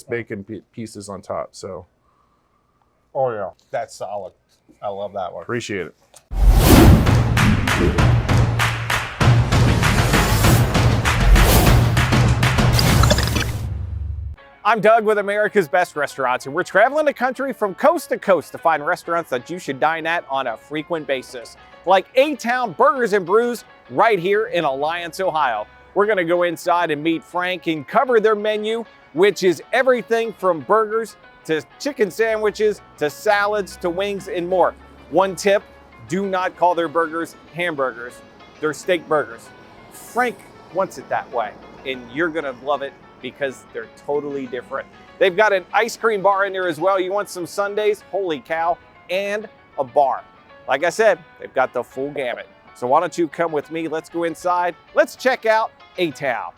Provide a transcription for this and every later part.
crisp bacon pieces on top. So, oh yeah, that's solid. I love that one. appreciate it. I'm Doug with America's Best Restaurants, and we're traveling the country from coast to coast to find restaurants that you should dine at on a frequent basis, like A-Town Burgers and Brews right here in Alliance, Ohio. We're gonna go inside and meet Frank and cover their menu, which is everything from burgers to chicken sandwiches to salads to wings and more. One tip, do not call their burgers hamburgers. They're steak burgers. Frank wants it that way, and you're gonna love it because they're totally different. They've got an ice cream bar in there as well. You want some sundaes? Holy cow, and a bar. Like I said, they've got the full gamut. So why don't you come with me? Let's go inside. Let's check out A-Town.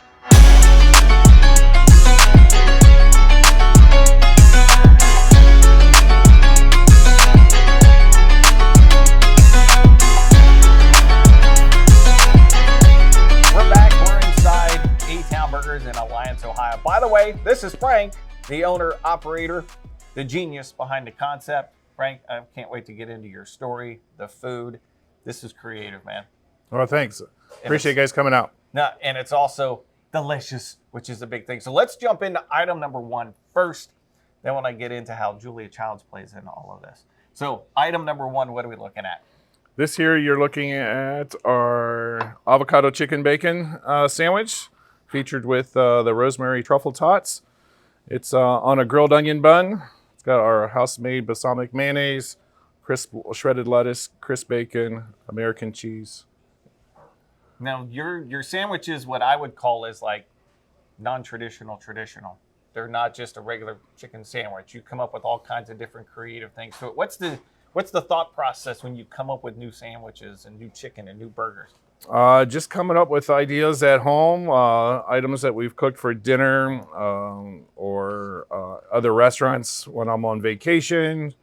A-Town Burgers in Alliance, Ohio. By the way, this is Frank, the owner, operator, the genius behind the concept. Frank, I can't wait to get into your story, the food. This is creative, man. Well, thanks. Appreciate you guys coming out. No, and it's also delicious, which is a big thing. So let's jump into item number one first. Then when I get into how Julia Childs plays in all of this. So item number one, what are we looking at? This here, you're looking at our avocado chicken bacon sandwich, featured with the rosemary truffle tots. It's on a grilled onion bun. It's got our house-made balsamic mayonnaise, crisp shredded lettuce, crisp bacon, American cheese. Now, your sandwich is what I would call is like non-traditional traditional. They're not just a regular chicken sandwich. You come up with all kinds of different creative things. So what's the thought process when you come up with new sandwiches and new chicken and new burgers? Just coming up with ideas at home, items that we've cooked for dinner or other restaurants when I'm on vacation.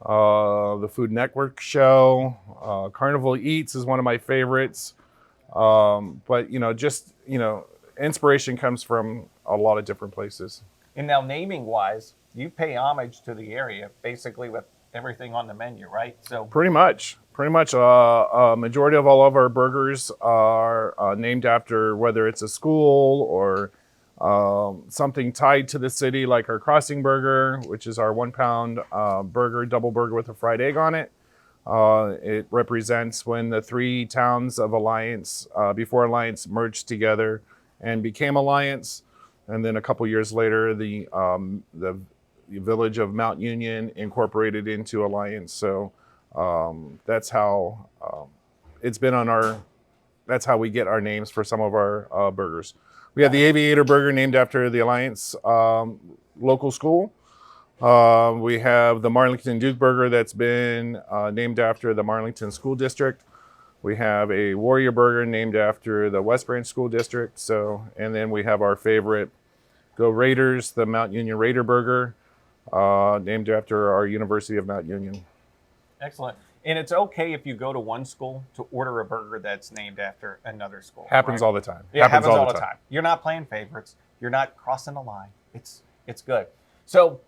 The Food Network show, Carnival Eats is one of my favorites. But inspiration comes from a lot of different places. And now, naming wise, you pay homage to the area, basically with everything on the menu, right? So pretty much. A majority of all of our burgers are named after whether it's a school or something tied to the city, like our Crossing Burger, which is our 1 pound burger, double burger with a fried egg on it. It represents when the three towns of Alliance, before Alliance, merged together and became Alliance. And then a couple years later, the village of Mount Union incorporated into Alliance. So that's how it's been on that's how we get our names for some of our burgers. We have the Aviator Burger named after the Alliance local school. We have the Marlington Duke Burger that's been named after the Marlington School District. We have a Warrior Burger named after the West Branch School District. And then we have our favorite, Go Raiders, the Mount Union Raider Burger, named after our University of Mount Union. Excellent. And it's okay if you go to one school to order a burger that's named after another school. Happens all the time. Yeah, happens all the time. You're not playing favorites. You're not crossing the line. It's good. So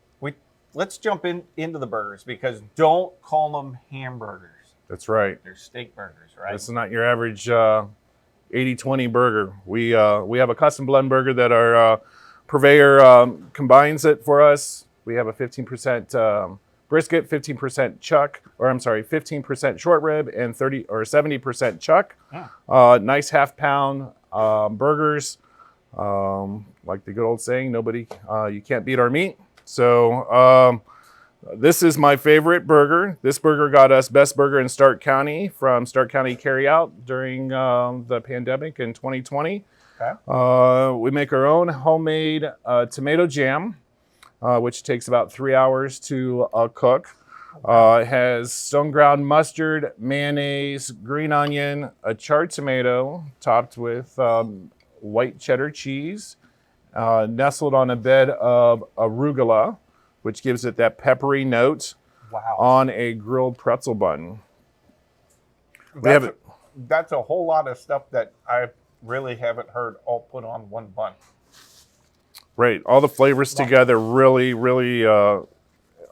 let's jump into the burgers, because don't call them hamburgers. That's right. They're steak burgers, right? This is not your average 80-20 burger. We have a custom blend burger that our purveyor combines it for us. We have a 15% brisket, 15% short rib, and 70% chuck. Nice half-pound burgers. Like the good old saying, you can't beat our meat. So this is my favorite burger. This burger got us Best Burger in Stark County from Stark County Carryout during the pandemic in 2020. Okay. We make our own homemade tomato jam, which takes about 3 hours to cook. It has stone ground mustard, mayonnaise, green onion, a charred tomato topped with white cheddar cheese, nestled on a bed of arugula, which gives it that peppery note. Wow. On a grilled pretzel bun. That's a whole lot of stuff that I really haven't heard all put on one bun. Right. All the flavors together really, really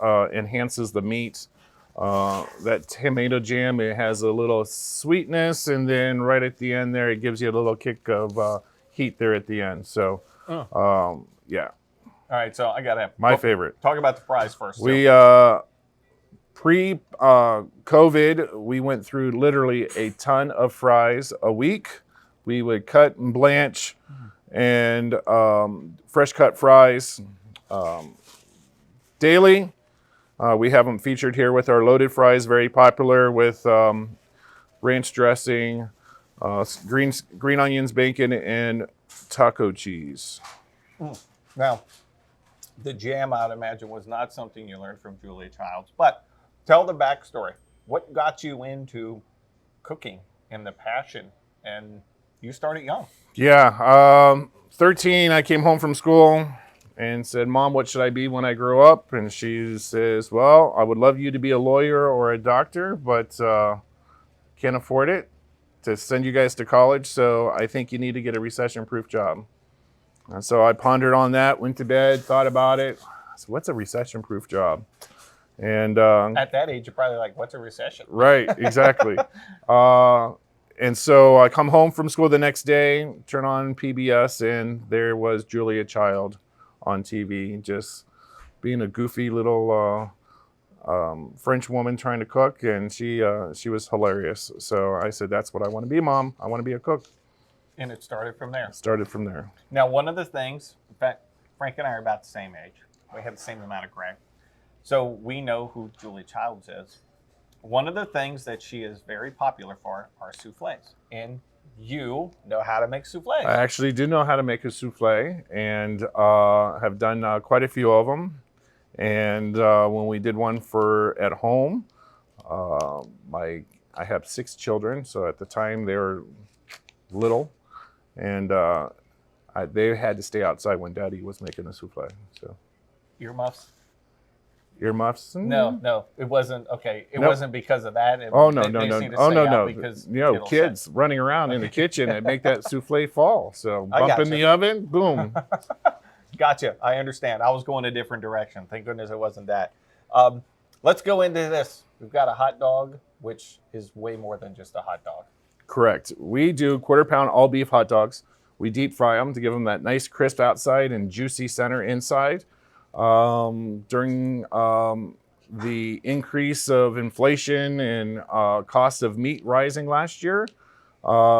enhances the meat. That tomato jam, it has a little sweetness, and then right at the end there, it gives you a little kick of heat there at the end. So, yeah, All right, so I got to my favorite. talk about the fries first. We pre-COVID, we went through literally a ton of fries a week. We would cut and blanch, and fresh cut fries daily. We have them featured here with our loaded fries, very popular with ranch dressing, green onions, bacon, and taco cheese. Now, the jam, I'd imagine, was not something you learned from Julia Childs, but tell the backstory. What got you into cooking and the passion? And you started young. Yeah, 13, I came home from school and said, Mom, what should I be when I grow up? And she says, well, I would love you to be a lawyer or a doctor, but can't afford it to send you guys to college, so I think you need to get a recession-proof job. And so I pondered on that, went to bed, thought about it. So what's a recession-proof job? And at that age, you're probably like, what's a recession? Right, exactly. And so I come home from school the next day, turn on PBS, and there was Julia Child on TV, just being a goofy little French woman trying to cook, and she was hilarious. So I said, that's what I want to be, Mom. I want to be a cook. And it started from there. Started from there. Now, one of the things, in fact, Frank and I are about the same age. We have the same amount of gray. So we know who Julia Childs is. One of the things that she is very popular for are souffles. And you know how to make souffles. I actually do know how to make a souffle, and have done quite a few of them. And when we did one for at home, I have 6 children, so at the time they were little, and they had to stay outside when Daddy was making the souffle. So Earmuffs? Earmuffs? No, it wasn't. Okay, it Nope. wasn't because of that. No. Because kids running around in the kitchen and make that souffle fall. So I bump in gotcha. the oven, boom. Gotcha. I understand. I was going a different direction. Thank goodness it wasn't that. Let's go into this. We've got a hot dog, which is way more than just a hot dog. Correct. We do 1/4 pound all beef hot dogs. We deep fry them to give them that nice crisp outside and juicy center inside. During the increase of inflation and cost of meat rising last year,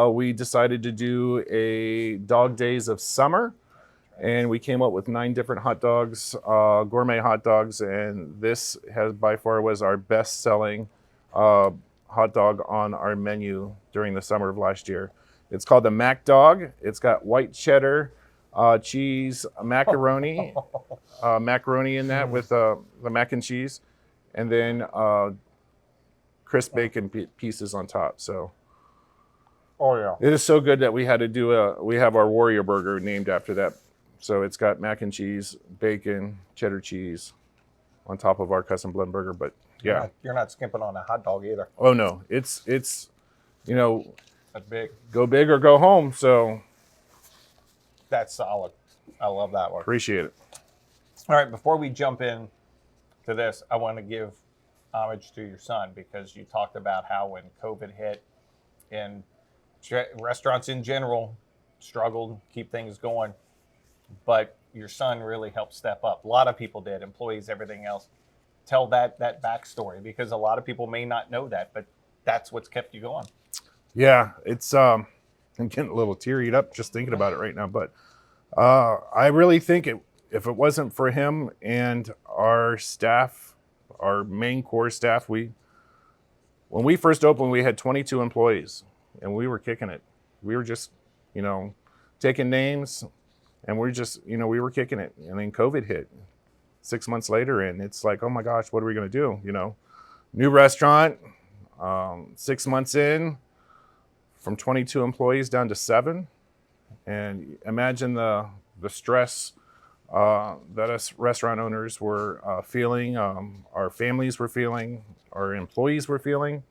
we decided to do a dog days of summer, and we came up with 9 different hot dogs, gourmet hot dogs, and this has by far was our best selling hot dog on our menu during the summer of last year. It's called the Mac Dog. It's got white cheddar, cheese, macaroni in that with the mac and cheese, and then crisp bacon pieces on top. So, oh yeah, it is so good that we had to do we have our Warrior Burger named after that. So it's got mac and cheese, bacon, cheddar cheese on top of our custom blend burger. But yeah, you're not skimping on a hot dog either. Oh no, it's that's big. Go big or go home. So that's solid. I love that one. Appreciate it. All right, before we jump in to this, I want to give homage to your son, because you talked about how when COVID hit and restaurants in general struggled to keep things going, but your son really helped step up. A lot of people did, employees, everything else. Tell that backstory, because a lot of people may not know that, but that's what's kept you going. Yeah, it's I'm getting a little teary up just thinking about it right now, but I really think if it wasn't for him and our staff, our main core staff, when we first opened, we had 22 employees, and we were kicking it. We were just, taking names, and we're just, we were kicking it. And then COVID hit 6 months later, and it's like, oh my gosh, what are we going to do? New restaurant, 6 months in, from 22 employees down to 7. And imagine the stress that us restaurant owners were feeling, our families were feeling, our employees were feeling.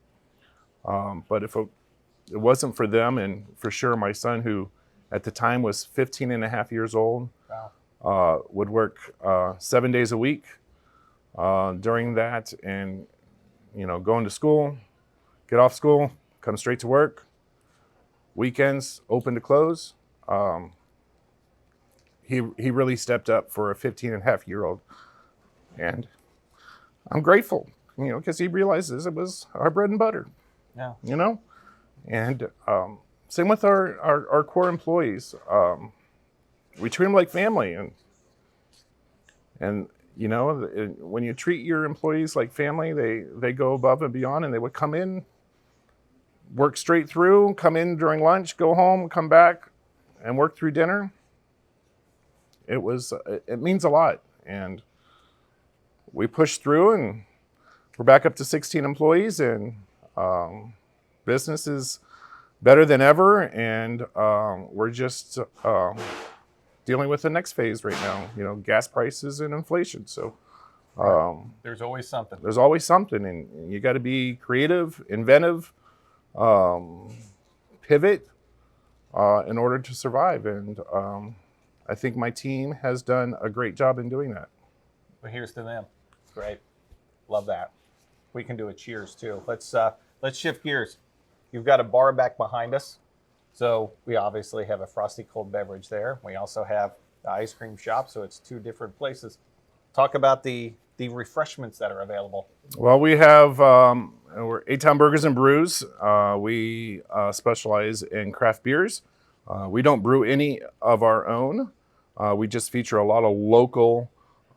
But if it wasn't for them, and for sure my son, who at the time was 15 and a half years old, would work 7 days a week during that, and going to school, get off school, come straight to work. Weekends open to close. He really stepped up for a 15-and-a-half-year-old, and I'm grateful, because he realizes it was our bread and butter. Yeah. And same with our core employees. We treat them like family, and when you treat your employees like family, they go above and beyond, and they would come in, work straight through, come in during lunch, go home, come back, and work through dinner. It means a lot, and we pushed through, and we're back up to 16 employees, and business is better than ever, and we're just dealing with the next phase right now, gas prices and inflation. So There's always something. there's always something, and you got to be creative, inventive, pivot in order to survive. And I think my team has done a great job in doing that. But here's to them. Great. Love that. We can do a cheers too. Let's shift gears. You've got a bar back behind us. So we obviously have a frosty cold beverage there. We also have the ice cream shop, so it's two different places. Talk about the refreshments that are available. Well, we have we're A-Town Burgers and Brews. We specialize in craft beers. We don't brew any of our own. We just feature a lot of local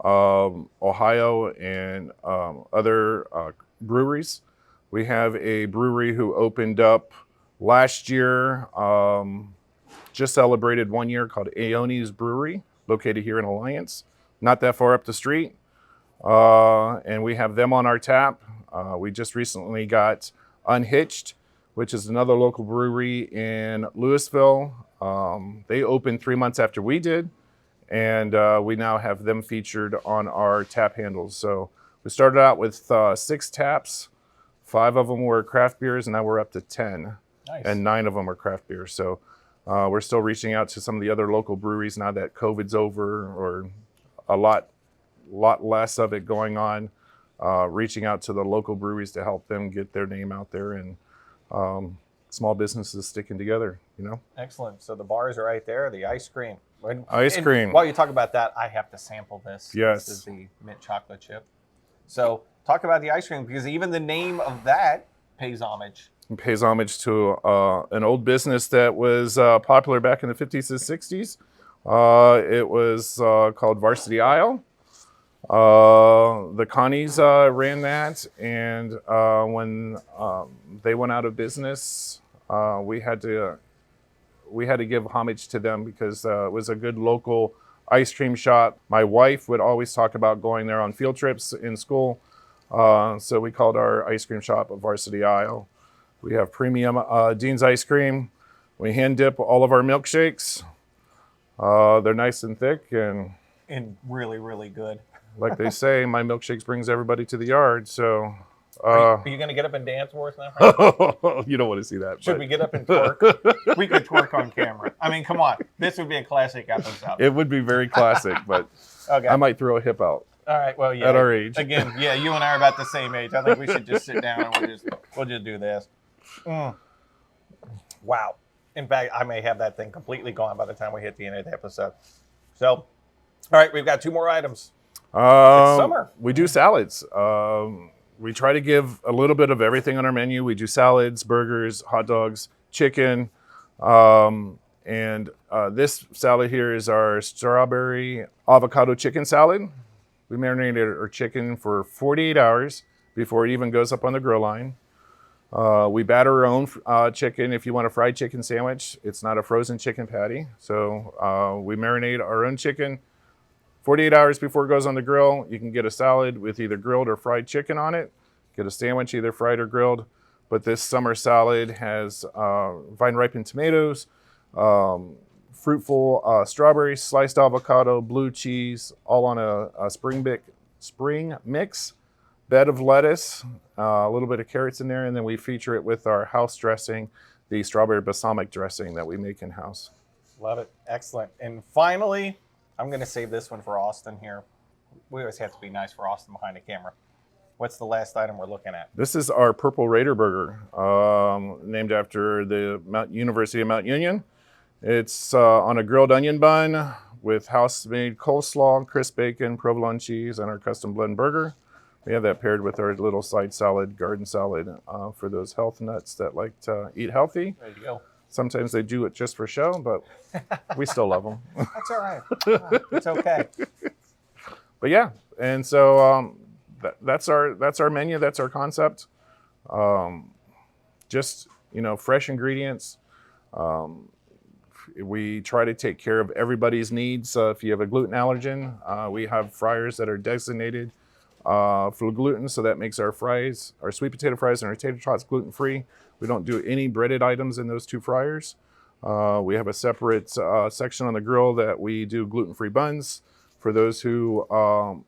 Ohio and other breweries. We have a brewery who opened up last year, just celebrated 1 year, called Aoni's Brewery, located here in Alliance, not that far up the street. And we have them on our tap. We just recently got Unhitched, which is another local brewery in Louisville. They opened 3 months after we did, and we now have them featured on our tap handles. So we started out with 6 taps. 5 of them were craft beers, and now we're up to 10. Nice. And 9 of them are craft beers. So we're still reaching out to some of the other local breweries now that COVID's over, or a lot less of it going on, reaching out to the local breweries to help them get their name out there, and small businesses sticking together, Excellent. So the bar is right there. The ice cream. Ice cream. While you talk about that, I have to sample this. Yes. This is the mint chocolate chip. So talk about the ice cream, because even the name of that pays homage. It pays homage to an old business that was popular back in the 50s and 60s. It was called Varsity Isle. The Connies ran that, and when they went out of business, we had to give homage to them, because it was a good local ice cream shop. My wife would always talk about going there on field trips in school, so we called our ice cream shop Varsity Isle. We have premium Dean's ice cream. We hand dip all of our milkshakes. They're nice and thick, and really, really good. like they say, my milkshakes brings everybody to the yard. So, Are you going to get up and dance for us now, Frank? you don't want to see that. Should but we get up and twerk? We could twerk on camera. I mean, come on. This would be a classic episode. It would be very classic, but Okay. I might throw a hip out. All right. Well, yeah. At our age. Again, yeah, you and I are about the same age. I think we should just sit down and we'll just do this. Wow. In fact, I may have that thing completely gone by the time we hit the end of the episode. So, all right, we've got 2 more items. It's summer. We do salads. We try to give a little bit of everything on our menu. We do salads, burgers, hot dogs, chicken. And this salad here is our strawberry avocado chicken salad. We marinated our chicken for 48 hours before it even goes up on the grill line. We batter our own chicken. If you want a fried chicken sandwich, it's not a frozen chicken patty. So we marinate our own chicken 48 hours before it goes on the grill. You can get a salad with either grilled or fried chicken on it. Get a sandwich, either fried or grilled. But this summer salad has vine-ripened tomatoes, fruitful strawberries, sliced avocado, blue cheese, all on a spring mix, bed of lettuce, a little bit of carrots in there, and then we feature it with our house dressing, the strawberry balsamic dressing that we make in-house. Love it. Excellent. And finally, I'm going to save this one for Austin here. We always have to be nice for Austin behind the camera. What's the last item we're looking at? This is our Purple Raider Burger, named after the University of Mount Union. It's on a grilled onion bun with house-made coleslaw, crisp bacon, provolone cheese, and our custom blend burger. We have that paired with our little side salad, garden salad, for those health nuts that like to eat healthy. There you go. Sometimes they do it just for show, but we still love them. That's all right. It's okay. But yeah, and so that's our menu. That's our concept. Just fresh ingredients. We try to take care of everybody's needs. If you have a gluten allergen, we have fryers that are designated for gluten, so that makes our fries, our sweet potato fries and our tater tots gluten-free. We don't do any breaded items in those two fryers. We have a separate section on the grill that we do gluten-free buns for those who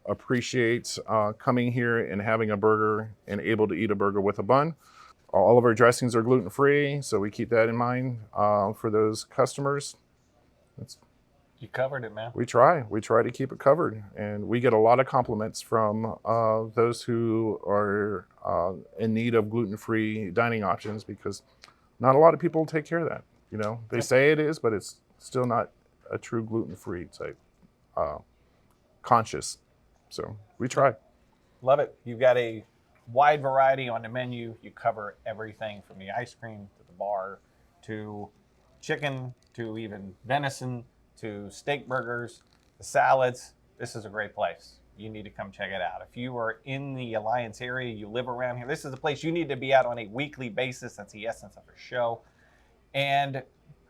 appreciate coming here and having a burger and able to eat a burger with a bun. All of our dressings are gluten-free, so we keep that in mind for those customers. You covered it, man. We try to keep it covered, and we get a lot of compliments from those who are in need of gluten-free dining options, because not a lot of people take care of that. They say it is, but it's still not a true gluten-free type conscious. So we try. Love it. You've got a wide variety on the menu. You cover everything from the ice cream to the bar to chicken to even venison to steak burgers, the salads. This is a great place. You need to come check it out. If you are in the Alliance area, you live around here, this is a place you need to be at on a weekly basis. That's the essence of our show. And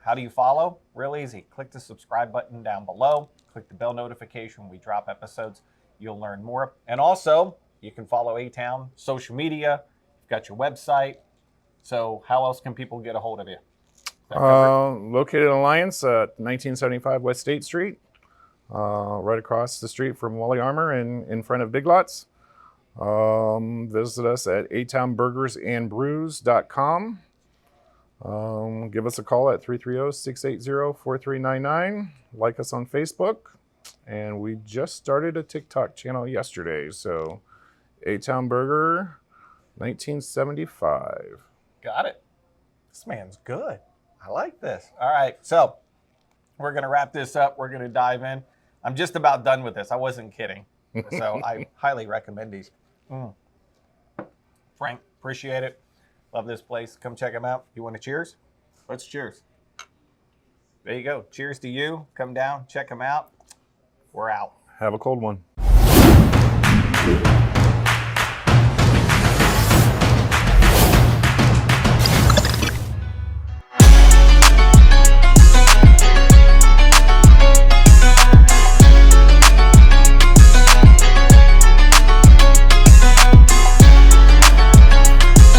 how do you follow? Real easy. Click the subscribe button down below. Click the bell notification when we drop episodes. You'll learn more. And also, you can follow A-Town social media. You've got your website. So how else can people get a hold of you? Located in Alliance at 1975 West State Street, right across the street from Wally Armour and in front of Big Lots. Visit us at A-Town Burgers and Brews.com. Give us a call at 330-680-4399. Like us on Facebook. And we just started a TikTok channel yesterday. So A-Town Burger 1975. Got it. This man's good. I like this. All right, so we're going to wrap this up. We're going to dive in. I'm just about done with this. I wasn't kidding. So I highly recommend these. Frank, appreciate it. Love this place. Come check them out. You want to cheers? Let's cheers. There you go. Cheers to you. Come down, check them out. We're out. Have a cold one.